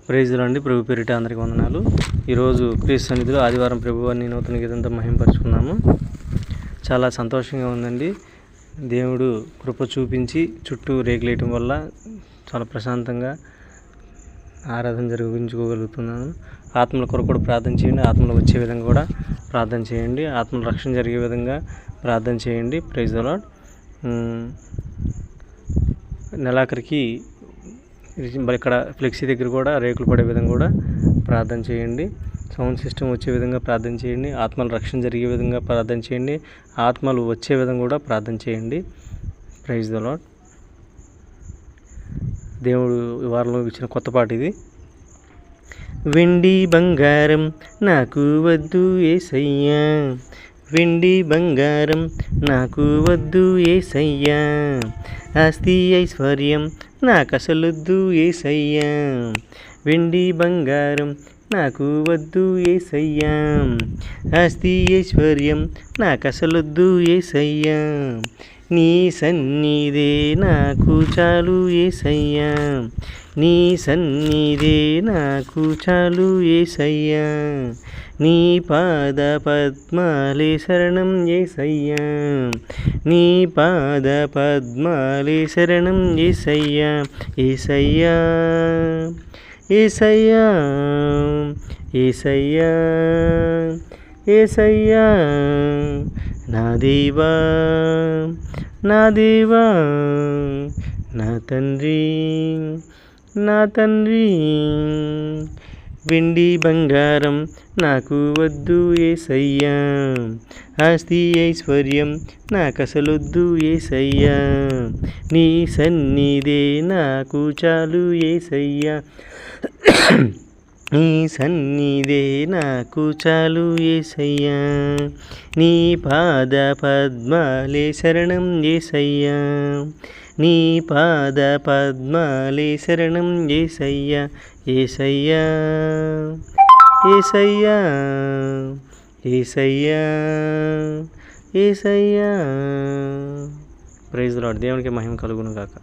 ప్రైజ్లో అండి. ప్రభు పేరిట అందరికీ వందనాలు. ఈరోజు క్రీస్తు సన్నిధిలో ఆదివారం ప్రభువాన్ని నూతన గీతంతో మహింపరుచుకున్నాము. చాలా సంతోషంగా ఉందండి. దేవుడు కృప చూపించి చుట్టూ రేకులేయటం వల్ల చాలా ప్రశాంతంగా ఆరాధన జరిగించుకోగలుగుతున్నాను. ఆత్మల కొరకు కూడా ప్రార్థన చేయండి. ఆత్మలు వచ్చే విధంగా కూడా ప్రార్థన చేయండి. ఆత్మల రక్షణ జరిగే విధంగా ప్రార్థన చేయండి. Praise the lord. నెలాఖరికి ఇక్కడ ఫ్లెక్సీ దగ్గర కూడా రేకులు పడే విధంగా కూడా ప్రార్థన చేయండి. సౌండ్ సిస్టమ్ వచ్చే విధంగా ప్రార్థన చేయండి. ఆత్మల రక్షణ జరిగే విధంగా ప్రార్థన చేయండి. ఆత్మలు వచ్చే విధంగా కూడా ప్రార్థన చేయండి. Praise the lord. దేవుడు ఈ వారంలో ఇచ్చిన కొత్త పాట ఇది. వెండి బంగారం నాకు వద్దు యేసయ్యా, వెండి బంగారం నాకు వద్దు యేసయ్యా, ఆస్తి ఐశ్వర్యం నాకసలొద్దు యేసయ్యా, వెండి బంగారం నాకు వద్దు యేసయ్యా, ఆస్తి ఐశ్వర్యం నాకసలొద్దు యేసయ్యా, నీ సన్నిధే నాకు చాలు యేసయ్యా, నీ సన్నిధే నాకు చాలు యేసయ్యా, నీ పాద పద్మాలే శరణం యేసయ్యా, నీ పాద పద్మాలే శరణం యేసయ్యా, యేసయ్యా యేసయ్యా యేసయ్యా యేసయ్యా, నా దేవా నా దేవా, నా తండ్రి నా తండ్రి, వెండి బంగారం నాకు వద్దు యేసయ్యా, ఆస్తి ఐశ్వర్యం నాకసలొద్దు యేసయ్యా, నీ సన్నిధే నాకు చాలు యేసయ్యా, నీ సన్నిధే నాకు చాలు యేసయ్యా, నీ పాద పద్మాలే శరణం యేసయ్యా, నీ పాద పద్మాలే శరణం Yesayya, Yesayya Yesayya Yesayya Yesayya. Praise the Lord. దేవునికి మహిమ కలుగును గాక.